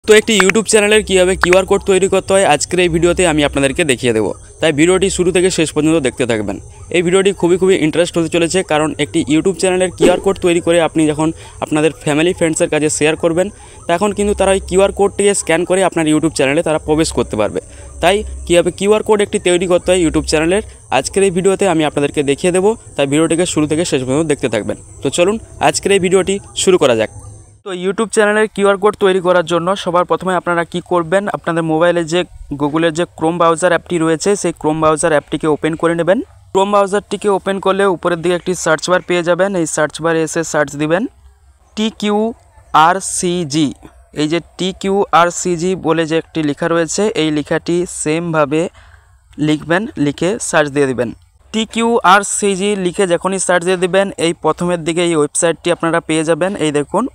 তো একটি ইউটিউব চ্যানেলের কীভাবে কিউআর কোড তৈরি করতে হয় আজকের এই ভিডিওতে আমি আপনাদেরকে দেখিয়ে দেবো। তাই ভিডিওটি শুরু থেকে শেষ পর্যন্ত দেখতে থাকবেন। এই ভিডিওটি খুবই ইন্টারেস্ট হতে চলেছে, কারণ একটি ইউটিউব চ্যানেলের কিউআর কোড তৈরি করে আপনি যখন আপনাদের ফ্যামিলি ফ্রেন্ডসের কাছে শেয়ার করবেন, তখন কিন্তু তারা ওই কিউআর কোডটিকে স্ক্যান করে আপনার ইউটিউব চ্যানেলে তারা প্রবেশ করতে পারবে। তাই কীভাবে কিউআর কোড একটি তৈরি করতে হয় ইউটিউব চ্যানেলের আজকের এই ভিডিওতে আমি আপনাদেরকে দেখিয়ে দেবো। তাই ভিডিওটিকে শুরু থেকে শেষ পর্যন্ত দেখতে থাকবেন। তো চলুন আজকের এই ভিডিওটি শুরু করা যাক। তো ইউটিউব চ্যানেলের কিউআর কোড তৈরি করার জন্য সবার প্রথমে আপনারা কি করবেন, আপনাদের মোবাইলে যে গুগলের যে ক্রোম ব্রাউজার অ্যাপটি রয়েছে সেই ক্রোম ব্রাউজার অ্যাপটিকে ওপেন করে নেবেন। ক্রোম ব্রাউজারটিকে ওপেন করলে উপরের দিকে একটি সার্চ বার পেয়ে যাবেন। এই সার্চ বারে এসে সার্চ দিবেন TQRCG। এই যে TQRCG বলে যে একটি লেখা রয়েছে, এই লেখাটি সেমভাবে লিখবেন, লিখে সার্চ দিয়ে দিবেন। TQRCG লিখে যখনই সার্চ দিয়ে দিবেন, এই প্রথমের দিকে এই ওয়েবসাইটটি আপনারা পেয়ে যাবেন। এই দেখুন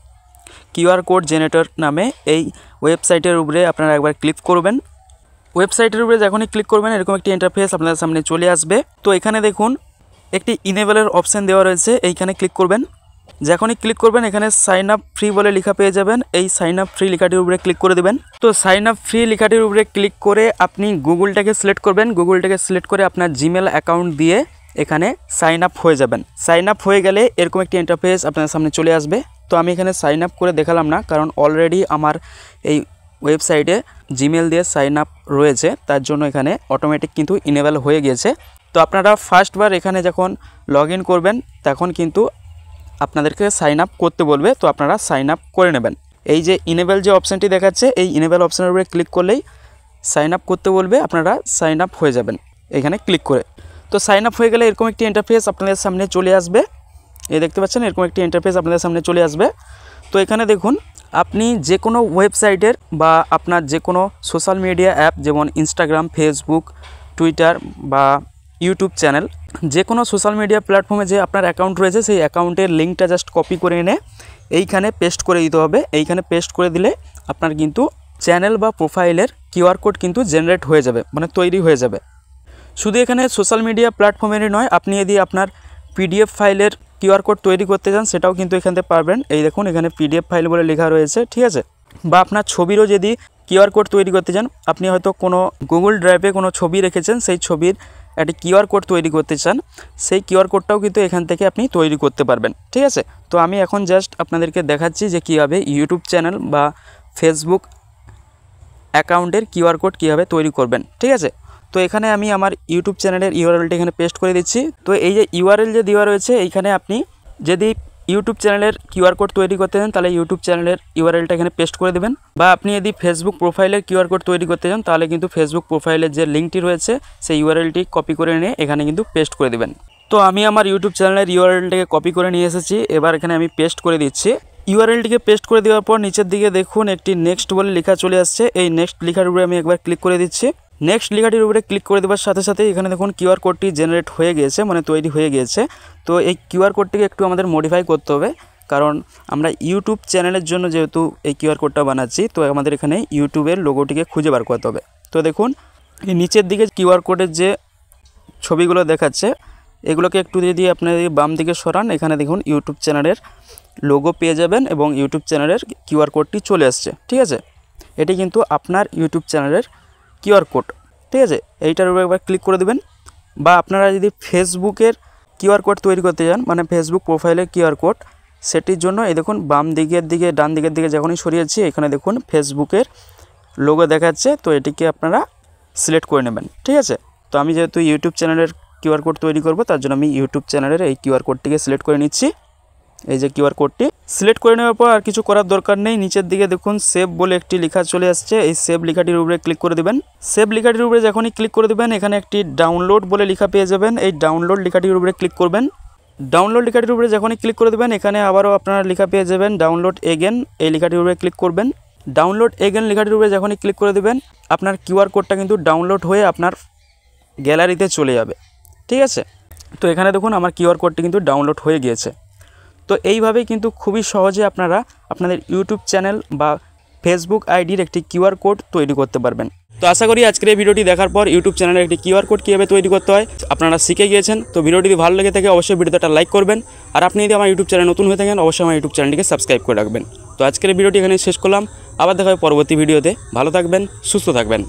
কিউআর কোড জেনারেটর নামে এই ওয়েবসাইটের উপরে আপনারা একবার ক্লিক করবেন। ওয়েবসাইটের উপরে যখনই ক্লিক করবেন এরকম একটি ইন্টারফেস আপনাদের সামনে চলে আসবে। তো এখানে দেখুন একটি ইনেবলের অপশান দেওয়া রয়েছে, এইখানে ক্লিক করবেন। যখনই ক্লিক করবেন এখানে সাইন আপ ফ্রি বলে লেখা পেয়ে যাবেন। এই সাইন আপ ফ্রি লেখাটির উপরে ক্লিক করে দেবেন। তো সাইন আপ ফ্রি লেখাটির উপরে ক্লিক করে আপনি গুগলটাকে সিলেক্ট করবেন। গুগলটাকে সিলেক্ট করে আপনার জিমেল অ্যাকাউন্ট দিয়ে এখানে সাইন আপ হয়ে যাবেন। সাইন আপ হয়ে গেলে এরকম একটি ইন্টারফেস আপনার সামনে চলে আসবে। তো আমি এখানে সাইন আপ করে দেখালাম না, কারণ অলরেডি আমার এই ওয়েবসাইটে জিমেল দিয়ে সাইন আপ রয়েছে, তার জন্য এখানে অটোমেটিক কিন্তু ইনেবল হয়ে গিয়েছে। তো আপনারা ফার্স্টবার এখানে যখন লগ ইন করবেন তখন কিন্তু আপনাদেরকে সাইন আপ করতে বলবে, তো আপনারা সাইন আপ করে নেবেন। এই যে ইনেবল যে অপশানটি দেখাচ্ছে, এই ইনেবল অপশানের উপরে ক্লিক করলেই সাইন আপ করতে বলবে, আপনারা সাইন আপ হয়ে যাবেন এখানে ক্লিক করে। তো সাইন আপ হয়ে গেলে এরকম একটি ইন্টারফেস আপনাদের সামনে চলে আসবে। এই দেখতে পাচ্ছেন এরকম একটি ইন্টারফেস আপনাদের সামনে চলে আসবে। তো এখানে দেখুন আপনি যে কোনো ওয়েবসাইটের বা আপনার যে কোনো সোশ্যাল মিডিয়া অ্যাপ, যেমন ইনস্টাগ্রাম, ফেসবুক, টুইটার বা ইউটিউব চ্যানেল, যে কোনো সোশ্যাল মিডিয়া প্ল্যাটফর্মে যে আপনার অ্যাকাউন্ট রয়েছে সেই অ্যাকাউন্টের লিঙ্কটা জাস্ট কপি করে এনে এইখানে পেস্ট করে দিতে হবে। এইখানে পেস্ট করে দিলে আপনার কিন্তু চ্যানেল বা প্রোফাইলের কিউআর কোড কিন্তু জেনারেট হয়ে যাবে, মানে তৈরি হয়ে যাবে। শুধু এখানে সোশ্যাল মিডিয়া প্ল্যাটফর্মেরই নয়, আপনি যদি আপনার PDF ফাইলের কিউআর কোড তৈরি করতে চান সেটাও কিন্তু এখান থেকে পারবেন। এই দেখুন এখানে PDF ফাইল বলে লেখা রয়েছে, ঠিক আছে। বা আপনার ছবিরও যদি কিউআর কোড তৈরি করতে চান, আপনি হয়তো কোনো গুগল ড্রাইভে কোনো ছবি রেখেছেন, সেই ছবির একটি কিউআর কোড তৈরি করতে চান, সেই কিউআর কোডটাও কিন্তু এখান থেকে আপনি তৈরি করতে পারবেন, ঠিক আছে। তো আমি এখন জাস্ট আপনাদেরকে দেখাচ্ছি যে কীভাবে ইউটিউব চ্যানেল বা ফেসবুক অ্যাকাউন্টের কিউআর কোড কীভাবে তৈরি করবেন, ঠিক আছে। তো এখানে আমি আমার ইউটিউব চ্যানেলের ইউআরএলটি এখানে পেস্ট করে দিচ্ছি। তো এই যে ইউআরএল যে দেওয়া রয়েছে, এইখানে আপনি যদি ইউটিউব চ্যানেলের কিউআর কোড তৈরি করতে চান তাহলে ইউটিউব চ্যানেলের ইউআরএলটা এখানে পেস্ট করে দেবেন। বা আপনি যদি ফেসবুক প্রোফাইলের কিউআর কোড তৈরি করতে চান তাহলে কিন্তু ফেসবুক প্রোফাইলের যে লিঙ্কটি রয়েছে সেই ইউআরএলটি কপি করে নিয়ে এখানে কিন্তু পেস্ট করে দেবেন। তো আমি আমার ইউটিউব চ্যানেলের ইউআরএলটাকে কপি করে নিয়ে এসেছি, এবার এখানে আমি পেস্ট করে দিচ্ছি। ইউআরএলটিকে পেস্ট করে দেওয়ার পর নিচের দিকে দেখুন একটি নেক্সট বলে লেখা চলে আসছে। এই নেক্সট লেখার উপরে আমি একবার ক্লিক করে দিচ্ছি। নেক্সট লেখাটির উপরে ক্লিক করে দেওয়ার সাথে সাথে এখানে দেখুন কিউআর কোডটি জেনারেট হয়ে গিয়েছে, মানে তৈরি হয়ে গিয়েছে। তো এই কিউআর কোডটিকে একটু আমাদের মডিফাই করতে হবে, কারণ আমরা ইউটিউব চ্যানেলের জন্য যেহেতু এই কিউআর কোডটা বানাচ্ছি, তো আমাদের এখানে ইউটিউবের লোগোটিকে খুঁজে বার করতে হবে। তো দেখুন এই নিচের দিকে কিউআর কোডের যে ছবিগুলো দেখাচ্ছে, এগুলোকে একটু যদি আপনার বাম দিকে সরান, এখানে দেখুন ইউটিউব চ্যানেলের লোগো পেয়ে যাবেন এবং ইউটিউব চ্যানেলের কিউআর কোডটি চলে আসছে, ঠিক আছে। এটি কিন্তু আপনার ইউটিউব চ্যানেলের কিউআর কোড, ঠিক আছে। এইটার উপরে একবার ক্লিক করে দেবেন। বা আপনারা যদি ফেসবুকের কিউআর কোড তৈরি করতে চান, মানে ফেসবুক প্রোফাইলের কিউআর কোড, সেটির জন্য এই দেখুন বাম দিকের দিকে ডান দিকের দিকে যখনই সরিয়েছি এখানে দেখুন ফেসবুকের লোগো দেখাচ্ছে, তো এটিকে আপনারা সিলেক্ট করে নেবেন, ঠিক আছে। তো আমি যেহেতু ইউটিউব চ্যানেলের কিউআর কোড তৈরি করব, তার জন্য আমি ইউটিউব চ্যানেলের এই কিউআর কোডটিকে সিলেক্ট করে নিচ্ছি। এই যে কিউআর কোডটি সিলেক্ট করে নেওয়ার পর আর কিছু করার দরকার নেই। নিচের দিকে দেখুন সেভ বলে একটি লেখা চলে আসছে, এই সেভ লেখাটির উপরে ক্লিক করে দেবেন। সেভ লেখাটির উপরে যখনই ক্লিক করে দেবেন এখানে একটি ডাউনলোড বলে লেখা পেয়ে যাবেন। এই ডাউনলোড লেখাটির উপরে ক্লিক করবেন। ডাউনলোড লেখাটির উপরে যখনই ক্লিক করে দেবেন এখানে আবারও আপনারা লেখা পেয়ে যাবেন ডাউনলোড এগেন, এই লেখাটির উপরে ক্লিক করবেন। ডাউনলোড এগেন লেখাটির উপরে যখনই ক্লিক করে দেবেন আপনার কিউআর কোডটা কিন্তু ডাউনলোড হয়ে আপনার গ্যালারিতে চলে যাবে, ঠিক আছে। তো এখানে দেখুন আমার কিউআর কোডটি কিন্তু ডাউনলোড হয়ে গিয়েছে। তো এইভাবেই কিন্তু খুবই সহজে আপনারা আপনাদের ইউটিউব চ্যানেল বা ফেসবুক আইডির একটি কিউআর কোড তৈরি করতে পারবেন। তো আশা করি আজকের এই ভিডিওটি দেখার পর ইউটিউব চ্যানেলের একটি কিউআর কোড কীভাবে তৈরি করতে হয় আপনারা শিখে গিয়েছেন। তো ভিডিওটি যদি ভালো লেগে থাকে অবশ্যই ভিডিওটা লাইক করবেন। আর আপনি যদি আমার ইউটিউব চ্যানেল নতুন হয়ে থাকেন অবশ্যই আমার ইউটিউব চ্যানেলটিকে সাবস্ক্রাইব করে রাখবেন। তো আজকের ভিডিওটি এখানে শেষ করলাম। আবার দেখা হবে পরবর্তী ভিডিওতে। ভালো থাকবেন, সুস্থ থাকবেন।